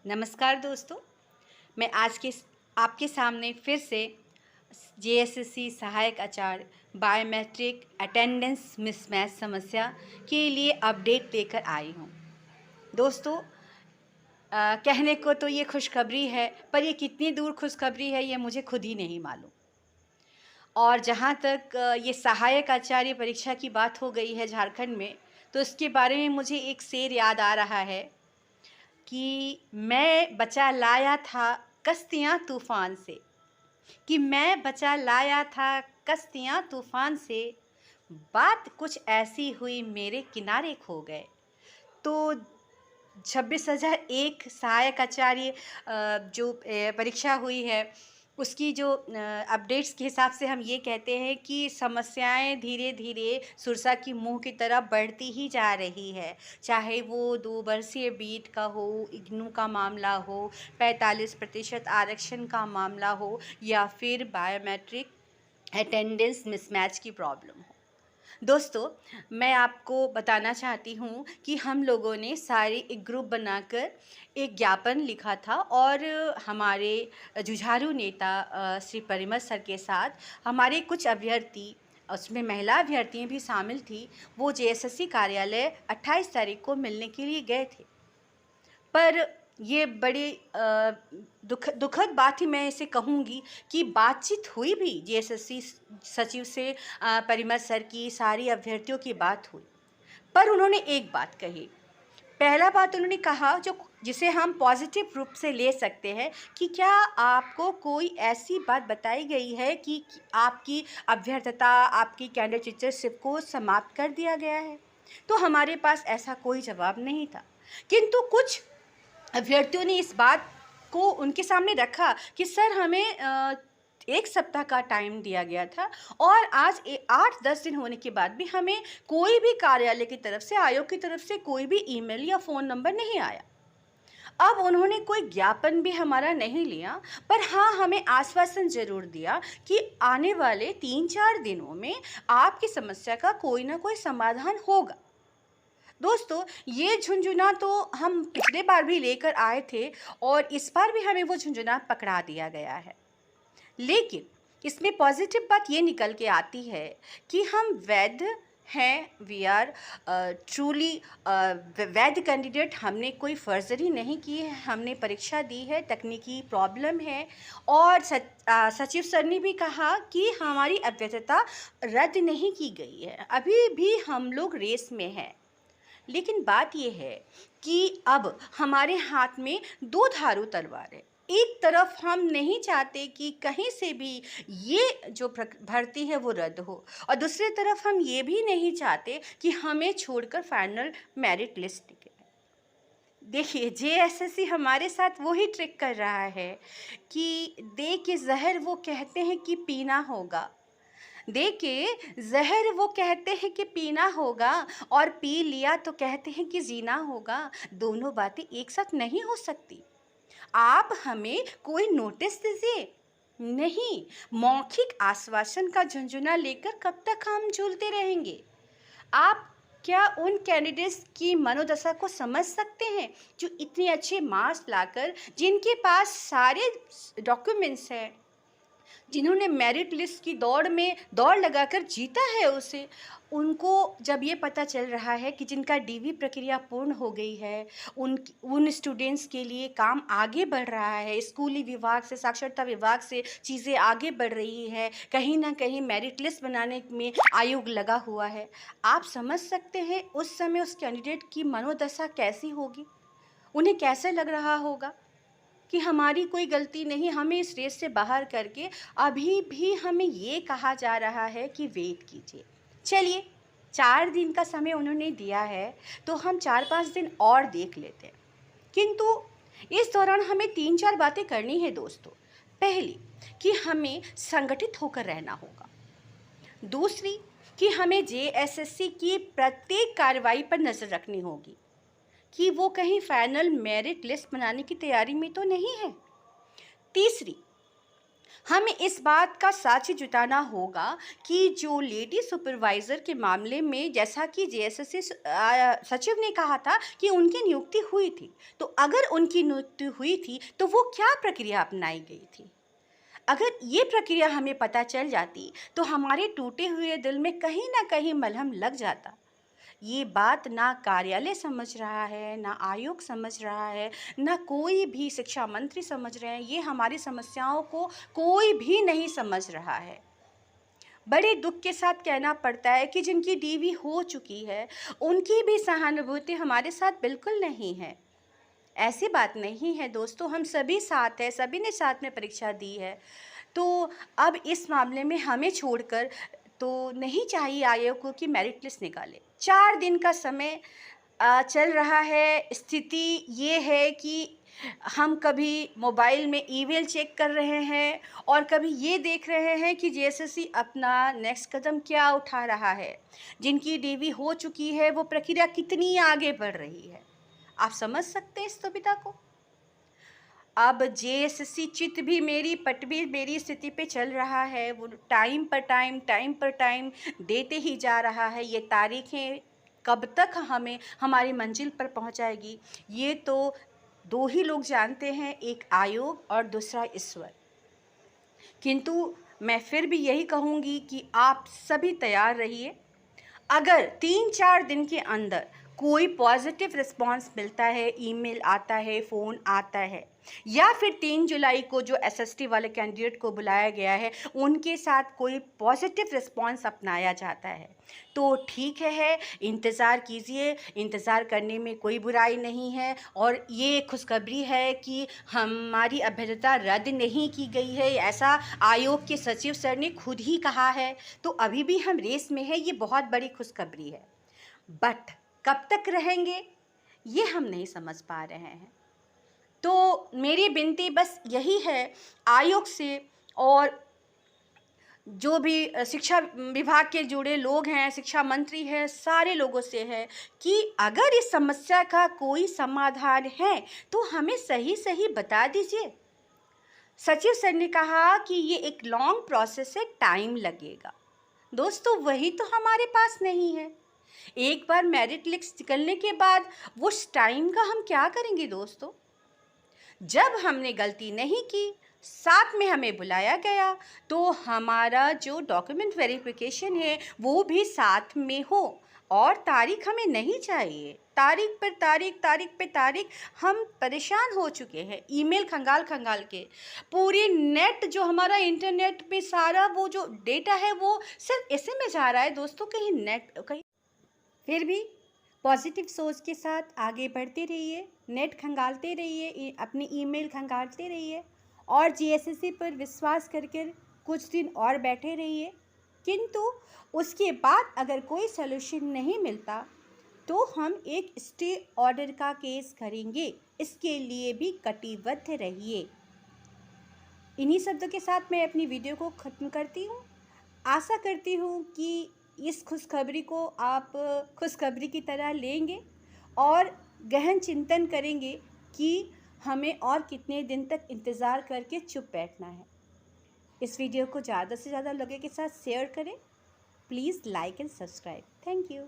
नमस्कार दोस्तों, मैं आज के आपके सामने फिर से जेएसएससी सहायक आचार्य बायोमेट्रिक अटेंडेंस मिसमैच समस्या के लिए अपडेट लेकर आई हूँ। दोस्तों, कहने को तो ये खुशखबरी है, पर ये कितनी दूर खुशखबरी है ये मुझे खुद ही नहीं मालूम। और जहाँ तक ये सहायक आचार्य परीक्षा की बात हो गई है झारखंड में, तो इसके बारे में मुझे एक शेर याद आ रहा है कि मैं बचा लाया था कश्तियाँ तूफ़ान से, कि मैं बचा लाया था कश्तियाँ तूफ़ान से, बात कुछ ऐसी हुई मेरे किनारे खो गए। तो 26,001 सहायक आचार्य जो परीक्षा हुई है उसकी जो अपडेट्स के हिसाब से हम ये कहते हैं कि समस्याएं धीरे धीरे सुरसा की मुंह की तरफ बढ़ती ही जा रही है। चाहे वो 2 वर्षीय बीट का हो, इग्नू का मामला हो, 45% आरक्षण का मामला हो या फिर बायोमेट्रिक अटेंडेंस मिसमैच की प्रॉब्लम हो। दोस्तों, मैं आपको बताना चाहती हूँ कि हम लोगों ने सारे एक ग्रुप बनाकर एक ज्ञापन लिखा था और हमारे जुझारू नेता श्री परिमल सर के साथ हमारे कुछ अभ्यर्थी, उसमें महिला अभ्यर्थियाँ भी शामिल थी, वो जेएसएससी कार्यालय 28 तारीख को मिलने के लिए गए थे। पर ये बड़ी दुखद बात ही मैं इसे कहूँगी कि बातचीत हुई भी जेएसएससी सचिव से, परिमल सर की सारी अभ्यर्थियों की बात हुई, पर उन्होंने एक बात कही। पहला बात उन्होंने कहा जो जिसे हम पॉजिटिव रूप से ले सकते हैं कि क्या आपको कोई ऐसी बात बताई गई है कि आपकी अभ्यर्थता, आपकी कैंडिडेटशिप को समाप्त कर दिया गया है? तो हमारे पास ऐसा कोई जवाब नहीं था, किंतु कुछ अभ्यर्थियों ने इस बात को उनके सामने रखा कि सर हमें 1 सप्ताह का टाइम दिया गया था और आज 8-10 दिन होने के बाद भी हमें कोई भी कार्यालय की तरफ से, आयोग की तरफ से कोई भी ईमेल या फ़ोन नंबर नहीं आया। अब उन्होंने कोई ज्ञापन भी हमारा नहीं लिया, पर हाँ, हमें आश्वासन ज़रूर दिया कि आने वाले 3-4 दिनों में आपकी समस्या का कोई ना कोई समाधान होगा। दोस्तों, ये झुंझुना तो हम पिछले बार भी लेकर आए थे और इस बार भी हमें वो झुंझुना पकड़ा दिया गया है। लेकिन इसमें पॉजिटिव बात ये निकल के आती है कि हम वैध हैं, वी आर ट्रूली वैध कैंडिडेट। हमने कोई फर्जरी नहीं की है, हमने परीक्षा दी है, तकनीकी प्रॉब्लम है और सचिव सर ने भी कहा कि हमारी अवैधता रद्द नहीं की गई है, अभी भी हम लोग रेस में हैं। लेकिन बात यह है कि अब हमारे हाथ में दो धारू तलवार है। एक तरफ हम नहीं चाहते कि कहीं से भी ये जो भर्ती है वो रद्द हो, और दूसरी तरफ हम ये भी नहीं चाहते कि हमें छोड़कर फाइनल मेरिट लिस्ट निकले। देखिए, जेएसएससी हमारे साथ वही ट्रिक कर रहा है कि दे के जहर वो कहते हैं कि पीना होगा, दे के ज़हर वो कहते हैं कि पीना होगा और पी लिया तो कहते हैं कि जीना होगा। दोनों बातें एक साथ नहीं हो सकती। आप हमें कोई नोटिस दीजिए। नहीं, मौखिक आश्वासन का झुंझुना लेकर कब तक हम झूलते रहेंगे? आप क्या उन कैंडिडेट्स की मनोदशा को समझ सकते हैं जो इतने अच्छे मार्क्स लाकर, जिनके पास सारे डॉक्यूमेंट्स हैं, जिन्होंने मेरिट लिस्ट की दौड़ में दौड़ लगाकर जीता है उसे, उनको जब ये पता चल रहा है कि जिनका डीवी प्रक्रिया पूर्ण हो गई है, उन स्टूडेंट्स के लिए काम आगे बढ़ रहा है, स्कूली विभाग से, साक्षरता विभाग से चीज़ें आगे बढ़ रही है, कहीं ना कहीं मेरिट लिस्ट बनाने में आयोग लगा हुआ है, आप समझ सकते हैं उस समय उस कैंडिडेट की मनोदशा कैसी होगी, उन्हें कैसे लग रहा होगा कि हमारी कोई गलती नहीं, हमें इस रेस से बाहर करके अभी भी हमें ये कहा जा रहा है कि वेट कीजिए। चलिए, 4 दिन का समय उन्होंने दिया है तो हम 4-5 दिन और देख लेते हैं, किंतु इस दौरान हमें 3-4 बातें करनी है दोस्तों। पहली, कि हमें संगठित होकर रहना होगा। दूसरी, कि हमें जेएसएससी की प्रत्येक कार्रवाई पर नज़र रखनी होगी कि वो कहीं फाइनल मेरिट लिस्ट बनाने की तैयारी में तो नहीं है। तीसरी, हमें इस बात का साक्ष्य जुटाना होगा कि जो लेडी सुपरवाइज़र के मामले में जैसा कि जेएसएससी सचिव ने कहा था कि उनकी नियुक्ति हुई थी, तो अगर उनकी नियुक्ति हुई थी तो वो क्या प्रक्रिया अपनाई गई थी? अगर ये प्रक्रिया हमें पता चल जाती तो हमारे टूटे हुए दिल में कहीं न कहीं मलहम लग जाता। ये बात ना कार्यालय समझ रहा है, ना आयोग समझ रहा है, ना कोई भी शिक्षा मंत्री समझ रहे हैं। ये हमारी समस्याओं को कोई भी नहीं समझ रहा है। बड़े दुख के साथ कहना पड़ता है कि जिनकी डीवी हो चुकी है, उनकी भी सहानुभूति हमारे साथ बिल्कुल नहीं है। ऐसी बात नहीं है दोस्तों, हम सभी साथ हैं, सभी ने साथ में परीक्षा दी है। तो अब इस मामले में हमें छोड़कर तो नहीं चाहिए आयोग को कि मेरिट लिस्ट निकाले। 4 दिन का समय चल रहा है। स्थिति ये है कि हम कभी मोबाइल में ईमेल चेक कर रहे हैं और कभी ये देख रहे हैं कि जेएसएससी अपना नेक्स्ट कदम क्या उठा रहा है। जिनकी डीवी हो चुकी है वो प्रक्रिया कितनी आगे बढ़ रही है। आप समझ सकते हैं इस दुविधा को? अब जेएसएससी चित्त भी मेरी पट भी मेरी स्थिति पे चल रहा है। वो टाइम पर टाइम देते ही जा रहा है। ये तारीखें कब तक हमें हमारी मंजिल पर पहुंचाएगी, ये तो 2 ही लोग जानते हैं, एक आयोग और दूसरा ईश्वर। किंतु मैं फिर भी यही कहूँगी कि आप सभी तैयार रहिए। अगर 3-4 दिन के अंदर कोई पॉजिटिव रिस्पांस मिलता है, ईमेल आता है, फ़ोन आता है, या फिर 3 जुलाई को जो एसएसटी वाले कैंडिडेट को बुलाया गया है उनके साथ कोई पॉजिटिव रिस्पांस अपनाया जाता है, तो ठीक है, इंतज़ार कीजिए। इंतज़ार करने में कोई बुराई नहीं है और ये खुशखबरी है कि हमारी अभ्यर्थता रद्द नहीं की गई है, ऐसा आयोग के सचिव सर ने खुद ही कहा है। तो अभी भी हम रेस में हैं, ये बहुत बड़ी खुशखबरी है। बट कब तक रहेंगे ये हम नहीं समझ पा रहे हैं। तो मेरी विनती बस यही है आयोग से और जो भी शिक्षा विभाग के जुड़े लोग हैं, शिक्षा मंत्री हैं, सारे लोगों से है कि अगर इस समस्या का कोई समाधान है तो हमें सही बता दीजिए। सचिव सर ने कहा कि ये एक लॉन्ग प्रोसेस है, टाइम लगेगा। दोस्तों वही तो हमारे पास नहीं है। एक बार मेरिट लिस्ट निकलने के बाद उस टाइम का हम क्या करेंगे दोस्तों? जब हमने गलती नहीं की, साथ में हमें बुलाया गया, तो हमारा जो डॉक्यूमेंट वेरिफिकेशन है वो भी साथ में हो और तारीख हमें नहीं चाहिए। तारीख पे तारीख हम परेशान हो चुके हैं ईमेल खंगाल के। पूरी नेट जो हमारा इंटरनेट पे सारा वो जो डेटा है वो सिर्फ एसएमएस जा रहा है दोस्तों, कहीं नेट कहीं। फिर भी पॉजिटिव सोच के साथ आगे बढ़ते रहिए, नेट खंगालते रहिए, अपनी ईमेल खंगालते रहिए और जेएसएससी पर विश्वास करके कुछ दिन और बैठे रहिए। किंतु उसके बाद अगर कोई सलूशन नहीं मिलता तो हम एक स्टे ऑर्डर का केस करेंगे। इसके लिए भी कटिबद्ध रहिए। इन्हीं शब्दों के साथ मैं अपनी वीडियो को ख़त्म करती हूँ। आशा करती हूँ कि इस खुशखबरी को आप खुशखबरी की तरह लेंगे और गहन चिंतन करेंगे कि हमें और कितने दिन तक इंतज़ार करके चुप बैठना है। इस वीडियो को ज़्यादा से ज़्यादा लोगों के साथ शेयर करें। Please like and subscribe. Thank you.